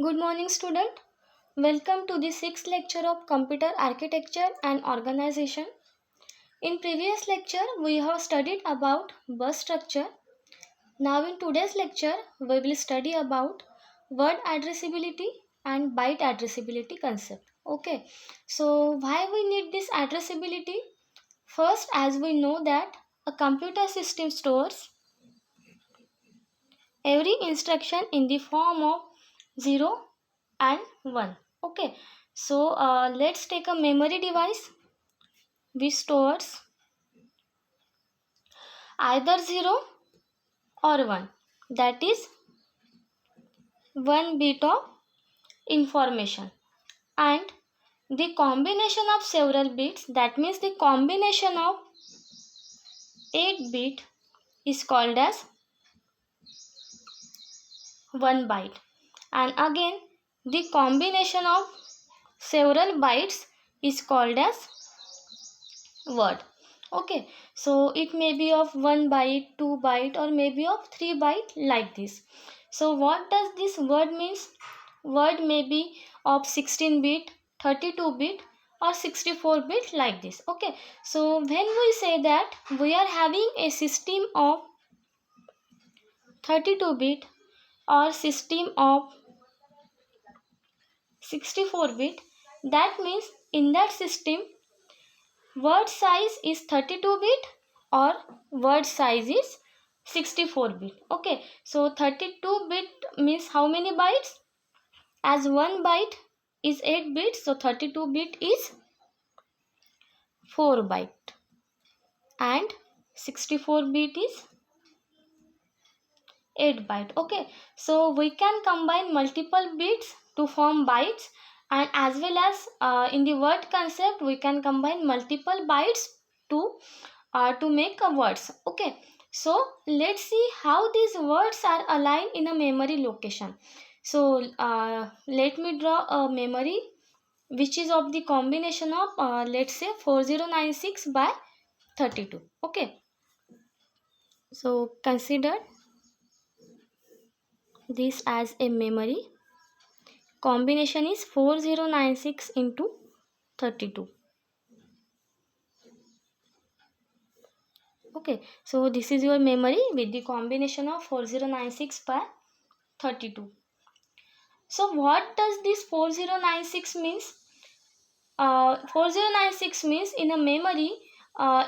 Good morning, student. Welcome to the sixth lecture of Computer Architecture and Organization. In previous lecture, we have studied about bus structure. Now in today's lecture, we will study about word addressability and byte addressability concept. Okay, so why we need this addressability? First, as we know that a computer system stores every instruction in the form of 0 and 1. Okay, so let's take a memory device which stores either 0 or 1, that is 1 bit of information, and the combination of several bits, that means the combination of 8 bit is called as 1 byte, and again the combination of several bytes is called as word. Okay, so it may be of 1 byte, 2 byte, or maybe of 3 byte, like this. So what does this word means? Word may be of 16 bit, 32 bit, or 64 bit, like this. Okay, so when we say that we are having a system of 32 bit or system of 64 bit, that means in that system word size is 32 bit or word size is 64 bit. Okay, so 32 bit means how many bytes? As 1 byte is 8 bits, so 32 bit is 4 byte, and 64 bit is 8 byte. Okay, so we can combine multiple bits to form bytes, and as well as in the word concept we can combine multiple bytes to make a words. Okay, so let's see how these words are aligned in a memory location. So let me draw a memory which is of the combination of let's say 4096 by 32. Okay, so consider this as a memory. Combination is 4096 into 32. Okay, so this is your memory with the combination of 4096 by 32. So what does this 4096 means? 4096 means in a memory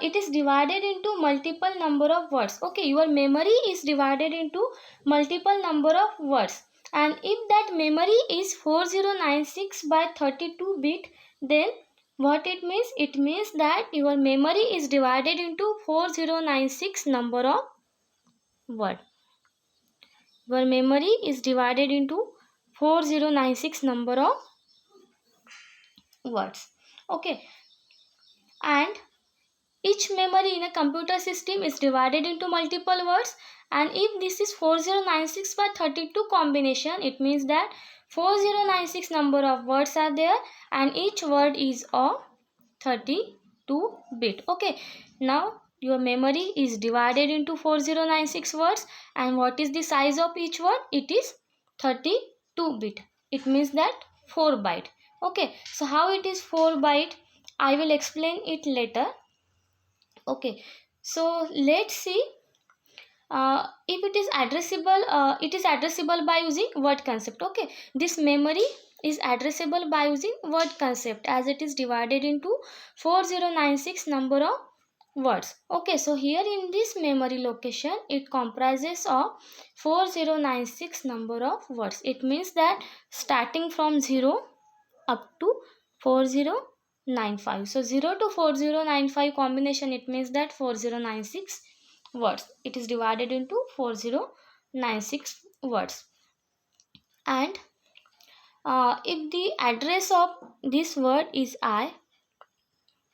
it is divided into multiple number of words. Okay, your memory is divided into multiple number of words, and if that memory is 4096 by 32 bit, then what it means? It means that your memory is divided into 4096 number of word. Your memory is divided into 4096 number of words. Okay, and each memory in a computer system is divided into multiple words, and if this is 4096 by 32 combination, it means that 4096 number of words are there, and each word is of 32 bit. Okay, now your memory is divided into 4096 words, and what is the size of each word? It is 32 bit. It means that 4 byte. Okay, so how it is 4 byte, I will explain it later. Okay, so let's see if it is addressable by using word concept. Okay, this memory is addressable by using word concept as it is divided into 4096 number of words. Okay, so here in this memory location it comprises of 4096 number of words. It means that starting from 0 up to 4095. So 0 to 4095 combination, it means that 4096 words. It is divided into 4096 words. And if the address of this word is I,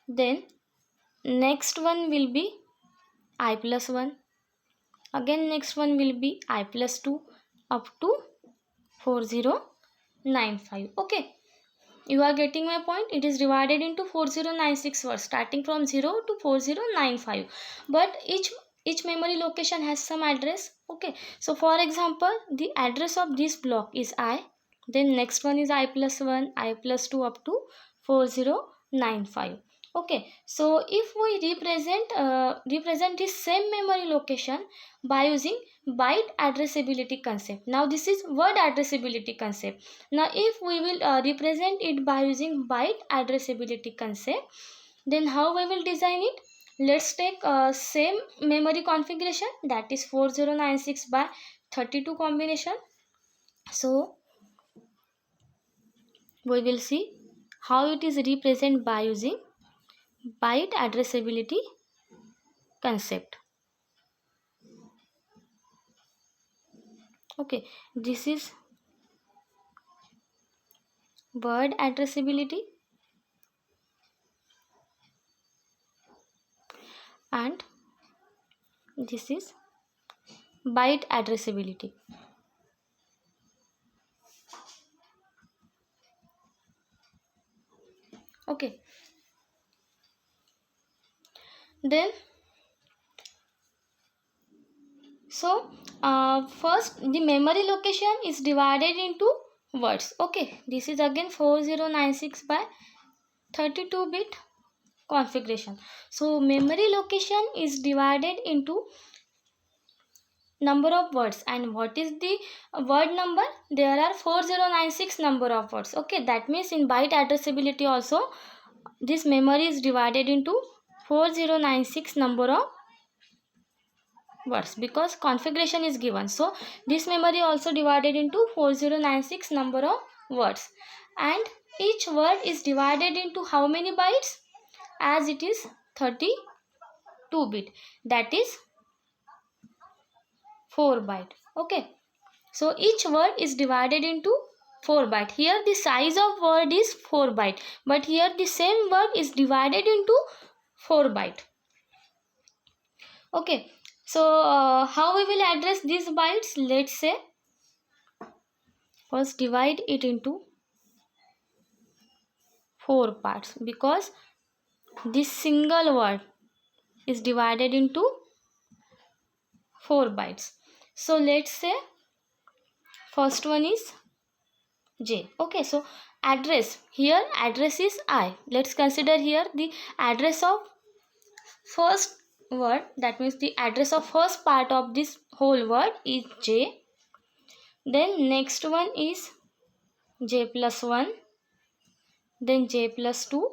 then next one will be I plus 1. Again next one will be I plus 2 up to 4095. Okay, you are getting my point. It is divided into 4096 words starting from 0 to 4095, but each memory location has some address. Okay, so for example, the address of this block is I, Then next one is I plus 1, I plus 2 up to 4095. Okay, so if we represent this same memory location by using byte addressability concept. Now this is word addressability concept. Now if we will represent it by using byte addressability concept, then how we will design it? Let's take same memory configuration, that is 4096 by 32 combination. So we will see how it is represented by using byte addressability concept. Okay, this is word addressability and this is byte addressability. Okay, then so first the memory location is divided into words. Okay, this is again 4096 by 32 bit configuration. So memory location is divided into number of words, and what is the word number? There are 4096 number of words. Okay, that means in byte addressability also this memory is divided into 4096 number of words, because configuration is given. So this memory also divided into 4096 number of words, and each word is divided into how many bytes? As it is 32 bit, that is 4 byte. Okay, so each word is divided into 4 byte. Here the size of word is 4 byte, but here the same word is divided into 4 byte. Okay, so how we will address these bytes? Let's say first divide it into 4 parts, because this single word is divided into 4 bytes. So let's say first one is J. Okay, so address, here address is I. Let's consider here the address of first word, that means the address of first part of this whole word is J. Then next one is J plus 1, then J plus 2,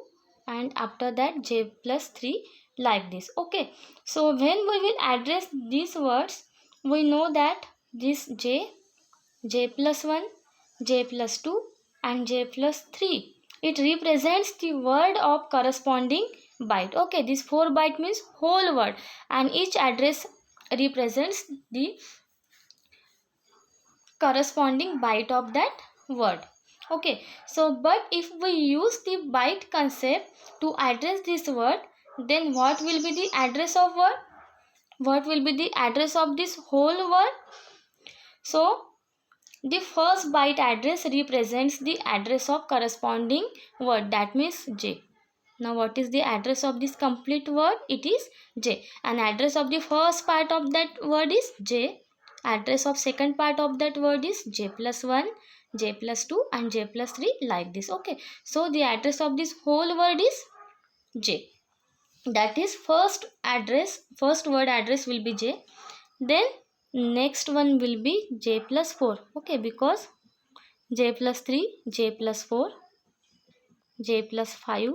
and after that J plus 3, like this. Okay, so when we will address these words, we know that this J, J plus 1, J plus 2 and J plus 3, it represents the word of corresponding byte. Okay, this 4 byte means whole word, and each address represents the corresponding byte of that word. Okay, so but if we use the byte concept to address this word, then what will be the address of word? What will be the address of this whole word? So the first byte address represents the address of corresponding word, that means J. Now what is the address of this complete word? It is J. And address of the first part of that word is J. Address of second part of that word is J plus 1, J plus 2 and J plus 3, like this. Okay, so the address of this whole word is J. That is first word address will be J. Then next one will be J plus 4. Okay, because J plus 3, J plus 4, J plus 5,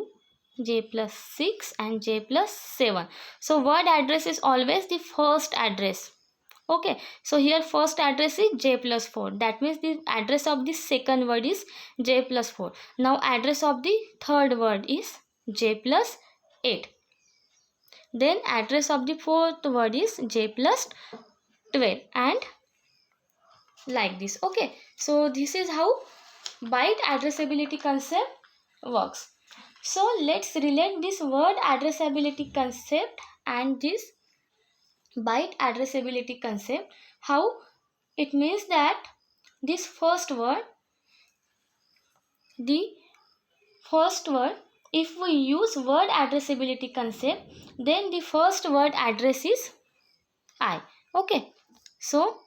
J plus 6 and J plus 7. So word address is always the first address. Okay, so here first address is J plus 4. That means the address of the second word is J plus 4. Now address of the third word is J plus 8. Then address of the fourth word is J plus 12, and like this. Okay, so this is how byte addressability concept works. So let's relate this word addressability concept and this byte addressability concept. How? It means that this first word, if we use word addressability concept, then the first word address is I. Okay, so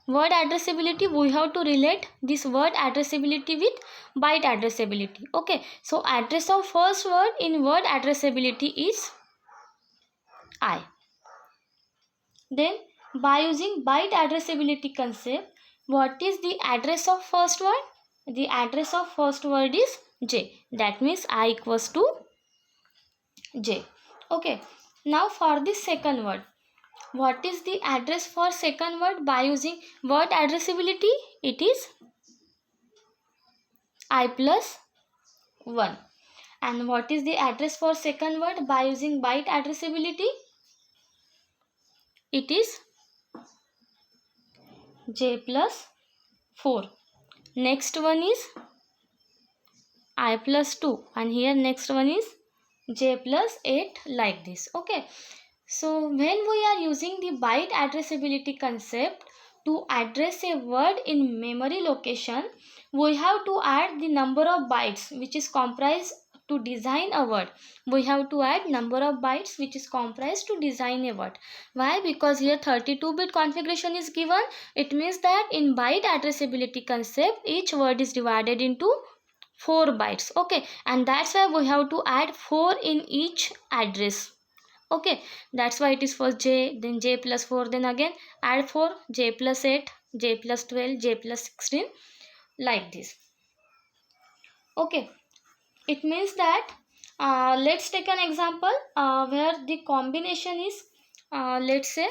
word addressability, we have to relate this word addressability with byte addressability. Okay, so address of first word in word addressability is I. Then by using byte addressability concept, what is the address of first word? The address of first word is J. That means I equals to J. Okay, now for the second word, what is the address for second word by using word addressability? It is I plus 1. And what is the address for second word by using byte addressability? It is J plus 4. Next one is I plus 2, and here next one is J plus 8, like this. Okay, so when we are using the byte addressability concept to address a word in memory location, we have to add the number of bytes which is comprised to design a word. We have to add number of bytes which is comprised to design a word. Why? Because here 32-bit configuration is given. It means that in byte addressability concept, each word is divided into 4 bytes. Okay, and that's why we have to add 4 in each address. Okay, that's why it is first J, then J plus 4, then again add 4, J plus 8, J plus 12, J plus 16, like this. Okay, it means that let's take an example where the combination is let's say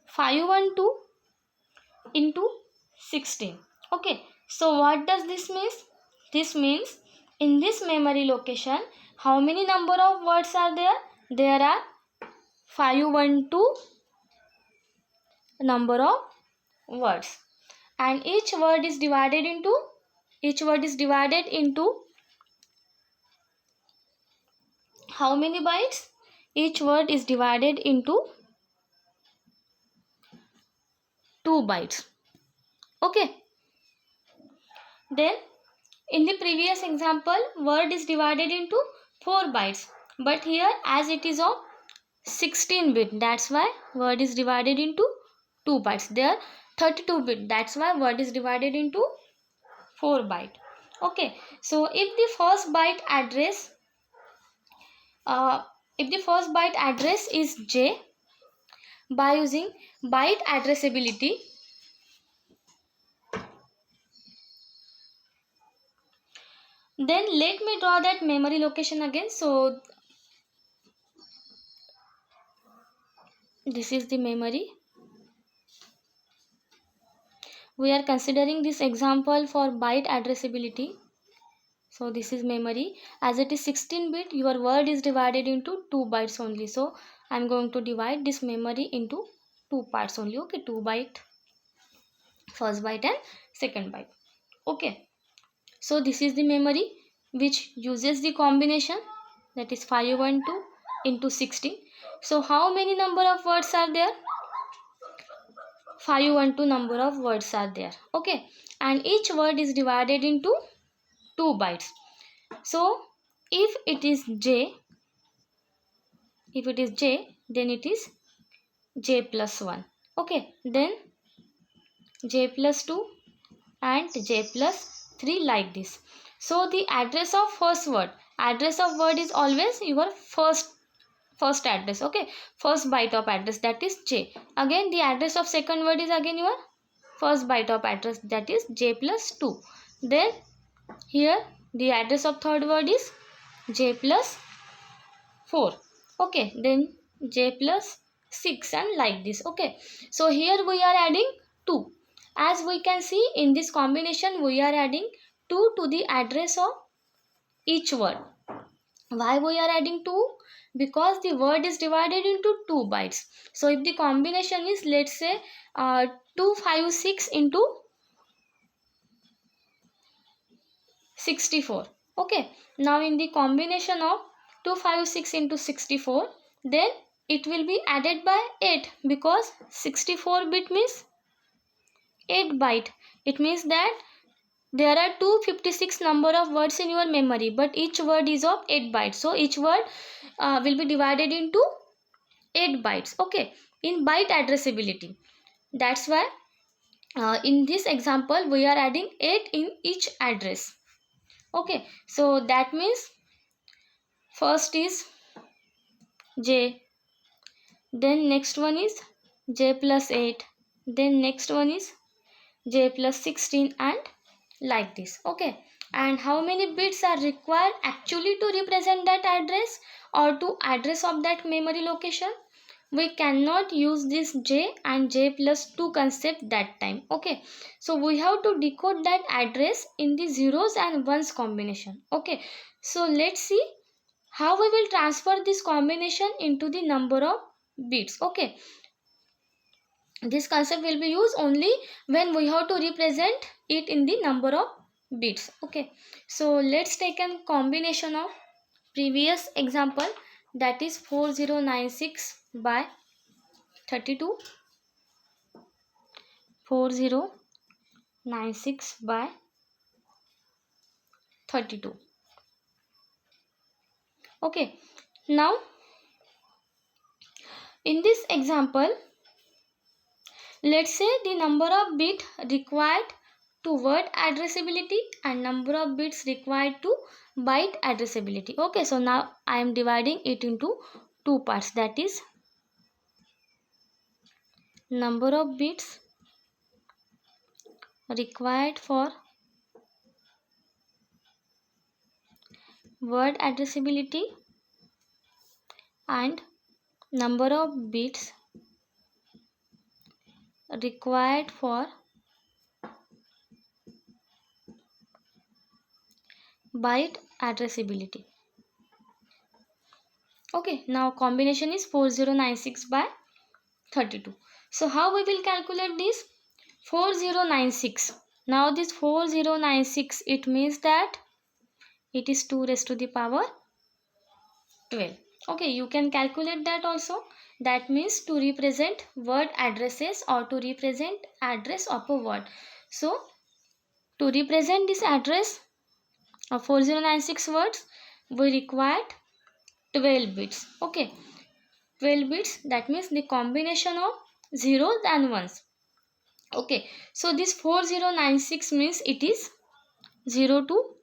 512 into 16. Okay, so what does this mean? This means in this memory location, how many number of words are there? There are 512 number of words, and each word is divided into how many bytes? Each word is divided into 2 bytes. Okay, then in the previous example, word is divided into 4 bytes, but here as it is of 16-bit, that's why word is divided into 2 bytes. There 32-bit, that's why word is divided into 4 byte. Okay, so if the first byte address is J, by using byte addressability, then let me draw that memory location again. So this is the memory. We are considering this example for byte addressability. So this is memory. As it is 16-bit, your word is divided into 2 bytes only. So I am going to divide this memory into 2 parts only. Okay, 2 byte, first byte and second byte. Okay, so this is the memory which uses the combination, that is 512 into 16. So how many number of words are there? 512 number of words are there. Okay, and each word is divided into 2 bytes. So if it is J, then it is J plus 1. Okay, then J plus 2 and J plus 3, like this. So the address of first word, is always your first address. Okay, first byte of address, that is J. Again the address of second word is again your first byte of address, that is J plus 2. Then here the address of third word is J plus 4. Okay, then J plus 6, and like this. Okay, so here we are adding 2. As we can see in this combination, we are adding 2 to the address of each word. Why we are adding 2? Because the word is divided into 2 bytes. So if the combination is, let's say 256 into 64. Okay, now in the combination of 256 into 64, then it will be added by 8, because 64 bit means 8 byte. It means that there are 256 number of words in your memory, but each word is of 8 bytes. So each word will be divided into 8 bytes. Okay, in byte addressability. That's why in this example we are adding 8 in each address. Okay, so that means first is J, then next one is J plus 8, then next one is J plus 16, and like this. Okay, and how many bits are required actually to represent that address or to address of that memory location? We cannot use this J and J plus 2 concept that time. Okay, so we have to decode that address in the zeros and ones combination. Okay, so let's see how we will transfer this combination into the number of bits. Okay, this concept will be used only when we have to represent it in the number of bits. Okay, so let's take a combination of previous example, that is 4096 by 32, 4096 by 32. Okay, now in this example, let's say the number of bits required to word addressability and number of bits required to byte addressability. Okay, so now I am dividing it into two parts, that is number of bits required for word addressability and number of bits required for byte addressability. Okay, now combination is 4096 by 32. So how we will calculate this? 4096. Now this 4096, it means that it is 2 raised to the power 12. Okay, you can calculate that also. That means to represent word addresses or to represent address of a word. So to represent this address of 4096 words, we required 12 bits. Okay, 12 bits, that means the combination of zeros and ones. Okay, so this 4096 means it is 0 to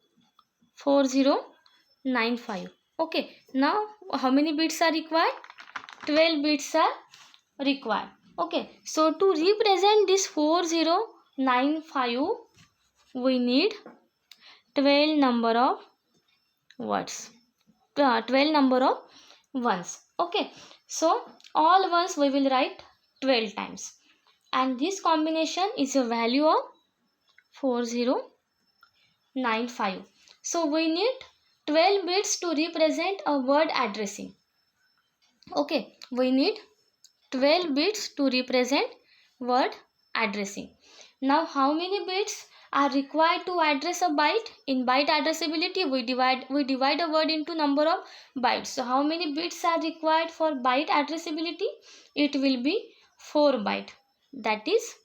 4095. Okay, now how many bits are required? 12 bits are required. Okay, so to represent this 4095, we need 12 number of words, 12 number of ones. Okay, so all ones we will write 12 times, and this combination is a value of 4095. So we need 12 bits to represent a word addressing. Okay, we need 12 bits to represent word addressing. Now how many bits are required to address a byte? In byte addressability, we divide a word into number of bytes. So how many bits are required for byte addressability? It will be 4 byte. That is,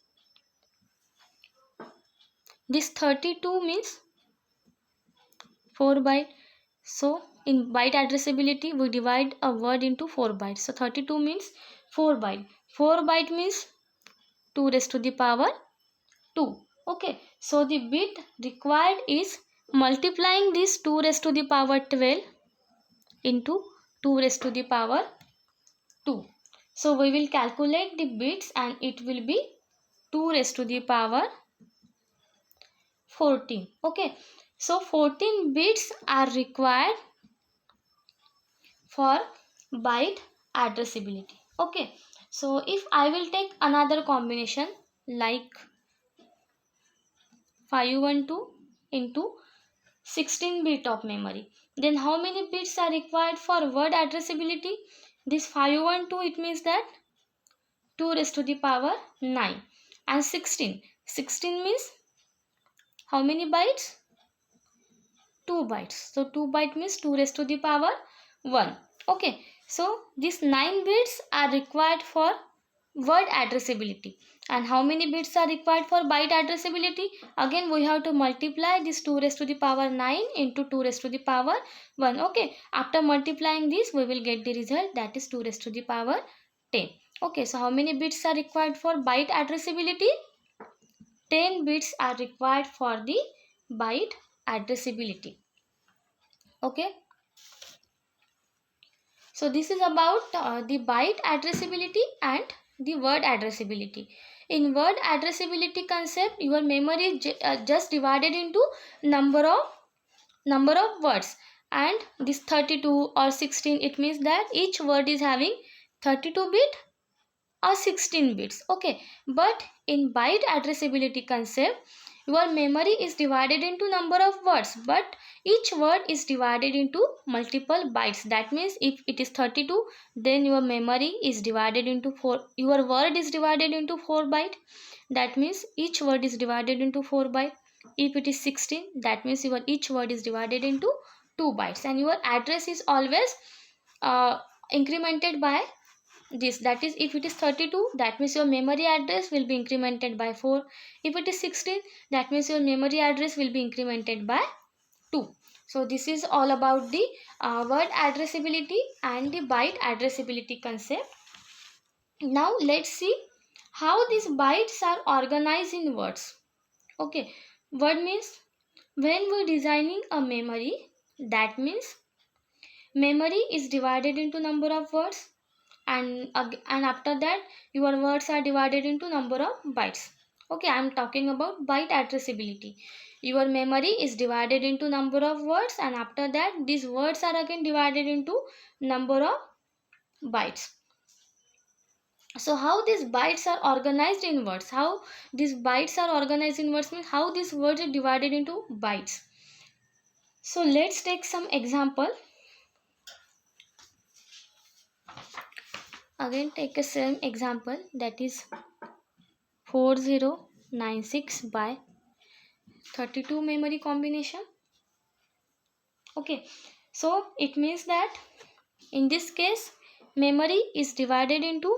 this 32 means 4 byte. So in byte addressability, we divide a word into 4 bytes. So 32 means 4 byte. 4 byte means 2 raised to the power 2. Okay, so the bit required is multiplying this 2 raised to the power 12 into 2 raised to the power 2. So we will calculate the bits and it will be 2 raised to the power 14. Okay, so 14 bits are required for byte addressability. Okay, so if I will take another combination like 512 into 16 bit of memory, then how many bits are required for word addressability? This 512, it means that 2 raised to the power 9, and 16 means how many bytes? 2 bytes. So 2 byte means 2 raised to the power 1. Okay, so these 9 bits are required for word addressability. And how many bits are required for byte addressability? Again, we have to multiply this 2 raised to the power 9 into 2 raised to the power 1. Okay, after multiplying this, we will get the result, that is 2 raised to the power 10. Okay, so how many bits are required for byte addressability? 10 bits are required for the byte addressability. Okay, so this is about the byte addressability and the word addressability. In word addressability concept, your memory is just divided into number of words, and this 32 or 16, it means that each word is having 32 bit or 16 bits. Okay, but in byte addressability concept, your memory is divided into number of words, but each word is divided into multiple bytes. That means if it is 32, then your memory is divided into 4, your word is divided into 4 byte. That means each word is divided into 4 byte. If it is 16, that means your each word is divided into 2 bytes, and your address is always incremented by this. That is, if it is 32, that means your memory address will be incremented by 4. If it is 16, that means your memory address will be incremented by 2. So this is all about the word addressability and the byte addressability concept. Now let's see how these bytes are organized in words. Okay, word means when we designing a memory, that means memory is divided into number of words, and after that your words are divided into number of bytes. Okay, I am talking about byte addressability. Your memory is divided into number of words, and after that these words are again divided into number of bytes. So how these bytes are organized in words, how these bytes are organized in words means how these words are divided into bytes. So let's take some example. Again, take a same example, that is 4096 by 32 memory combination. Okay, so it means that in this case memory is divided into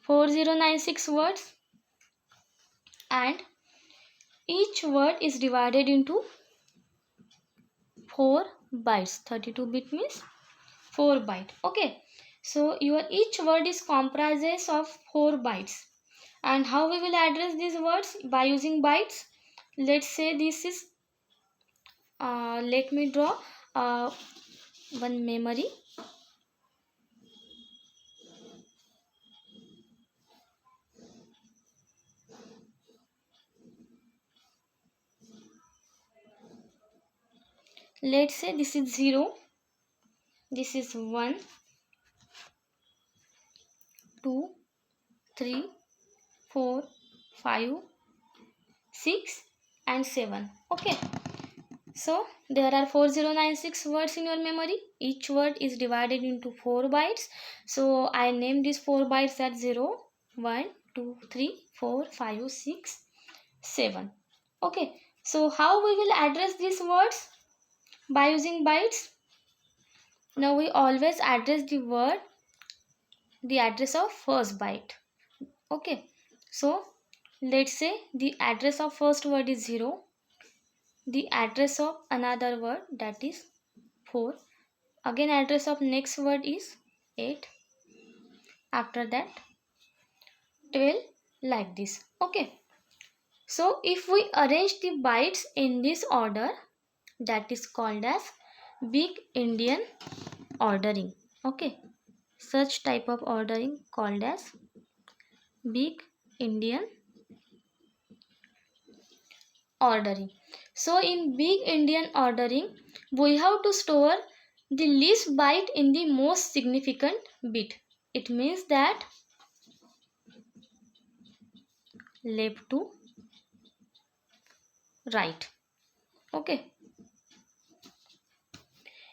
4096 words, and each word is divided into 4 bytes. 32 bit means 4 byte. Okay, so your each word is comprises of 4 bytes. And how we will address these words? By using bytes. Let's say this is let me draw one memory. Let's say this is 0, this is 1, 2, 3, 4, 5, 6 and 7. Okay, so there are 4096 words in your memory. Each word is divided into 4 bytes. So I name these 4 bytes as 0, 1, 2, 3, 4, 5, 6, 7. Okay, so how we will address these words? By using bytes. Now we always address the word, the address of first byte. Okay, so let's say the address of first word is 0, the address of another word, that is 4, again address of next word is 8, after that 12, like this. Okay, so if we arrange the bytes in this order, that is called as big Endian ordering. Okay, such type of ordering called as big Endian ordering. So in big Endian ordering, we have to store the least byte in the most significant bit. It means that left to right. Okay,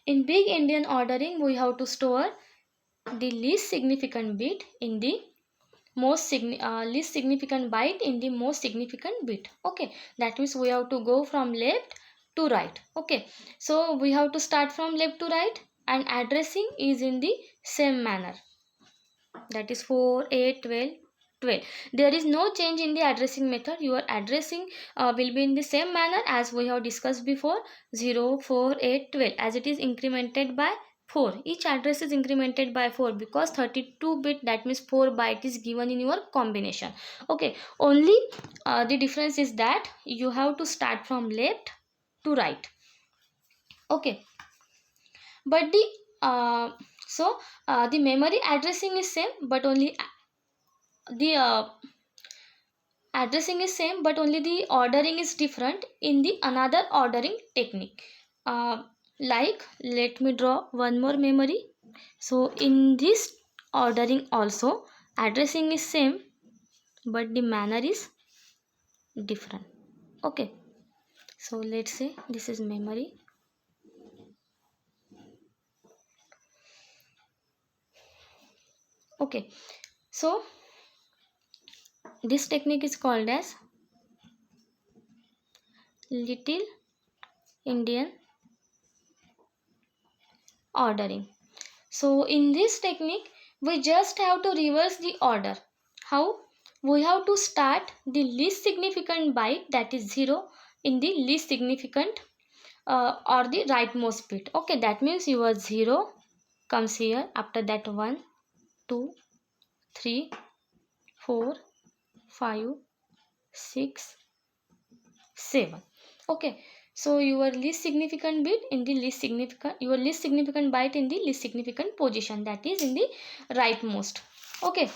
in big Endian ordering, we have to store the least significant bit in the least significant byte in the most significant bit. Okay, that means we have to go from left to right. Okay, so we have to start from left to right, and addressing is in the same manner. that is 4, 8, 12, 12. There is no change in the addressing method. Your addressing will be in the same manner as we have discussed before, 0, 4, 8, 12, as it is incremented by 4. Each address is incremented by 4 because 32 bit, that means 4 byte is given in your combination. Okay, only the difference is that you have to start from left to right. Okay, but the memory addressing is same, but only the addressing is same, but only the ordering is different in the another ordering technique. Like, let me draw one more memory. So in this ordering also, addressing is same, but the manner is different. Okay, so let's say this is memory. Okay, so this technique is called as Little Indian ordering. So in this technique, we just have to reverse the order. How? We have to start the least significant byte, that is 0, in the least significant or the rightmost bit. Okay, that means your 0 comes here, after that 1, 2, 3, 4, 5, 6, 7. Okay, so your least significant bit in the least significant, your least significant byte in the least significant position, that is in the rightmost. Okay,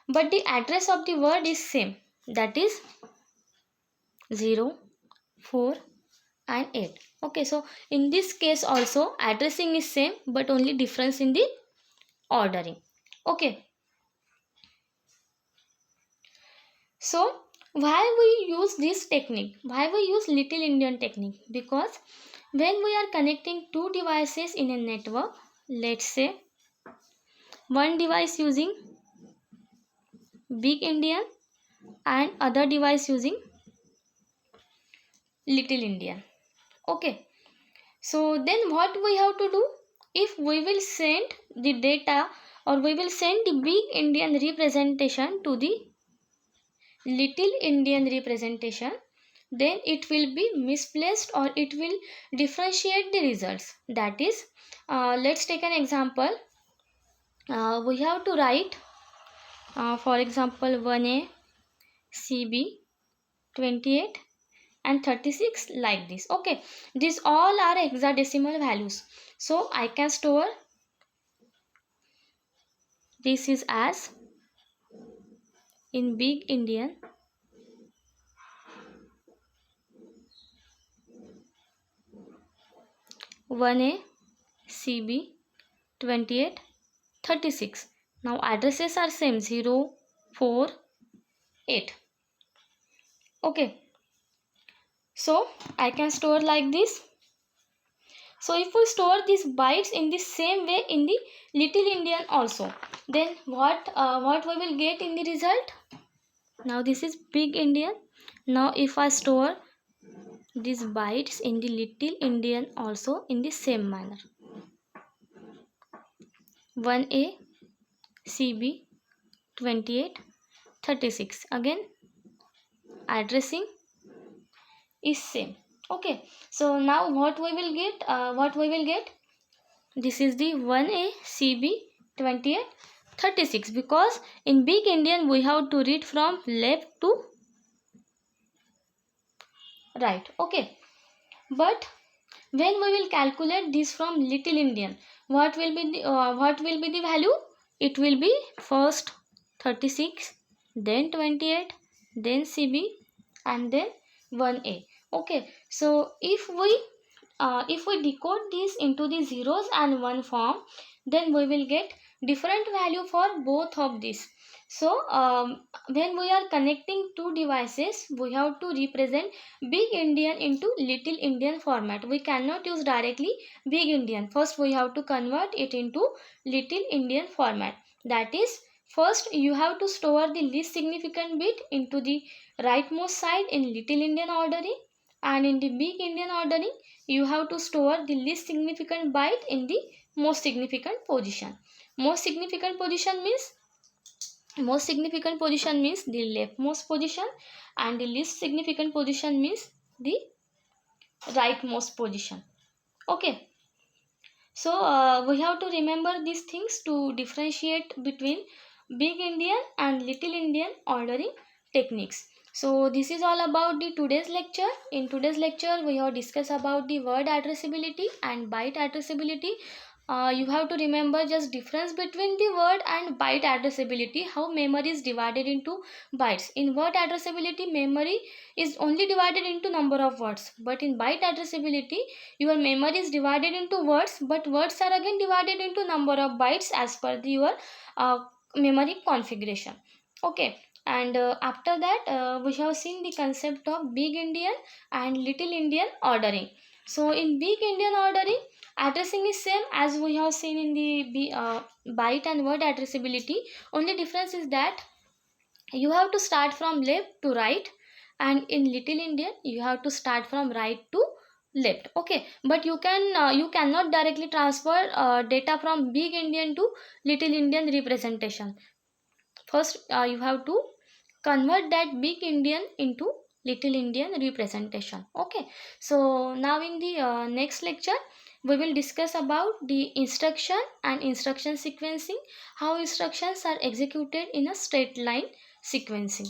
but the address of the word is same, that is 0, 4 and 8. Okay, so in this case also addressing is same, but only difference in the ordering. Okay, so why we use this technique, why we use Little Indian technique? Because when we are connecting two devices in a network, let's say one device using Big Indian and other device using Little Indian. Okay, so then what we have to do? If we will send the data, or we will send the Big Indian representation to the Little Indian representation, then it will be misplaced or it will differentiate the results. That is, let's take an example. We have to write, for example, 1A, CB, 28 and 36 like this. Okay, these all are hexadecimal values. So I can store this is as in Big Indian 1A, CB, 28, 36. Now addresses are same, 0, 4, 8. Okay, so I can store like this. So if we store these bytes in the same way in the Little Indian also, then what we will get in the result? Now this is Big Indian. Now if I store these bytes in the Little Indian also in the same manner, 1A, CB, 28, 36. Again addressing is same. Okay, so now what we will get, this is the 1A, CB, 28, 36, because in Big Indian we have to read from left to right. Okay, but when we will calculate this from Little Indian, what will be the value? It will be first 36, then 28, then CB, and then 1A. Okay, so if we decode this into the zeros and one form, then we will get different value for both of these. So when we are connecting two devices, we have to represent Big Indian into Little Indian format. We cannot use directly Big Indian. First we have to convert it into Little Indian format. That is, first you have to store the least significant bit into the rightmost side in Little Indian ordering, and in the Big Indian ordering you have to store the least significant byte in the most significant position. Most significant position means Most significant position means the leftmost position, and the least significant position means the rightmost position. Okay, so we have to remember these things to differentiate between big Indian and little Indian ordering techniques. So this is all about the today's lecture. In today's lecture we have discussed about the word addressability and byte addressability. You have to remember just difference between the word and byte addressability, how memory is divided into bytes. In word addressability, memory is only divided into number of words, but in byte addressability your memory is divided into words, but words are again divided into number of bytes as per your memory configuration. Okay, and after that we have seen the concept of big Indian and little Indian ordering. So in big Indian ordering, addressing is same as we have seen in the byte and word addressability. Only difference is that you have to start from left to right, and in little Indian you have to start from right to left. Okay, but you cannot directly transfer data from big Indian to little Indian representation. First you have to convert that big Indian into little Indian representation. Okay, so now in the next lecture we will discuss about the instruction and instruction sequencing, how instructions are executed in a straight line sequencing.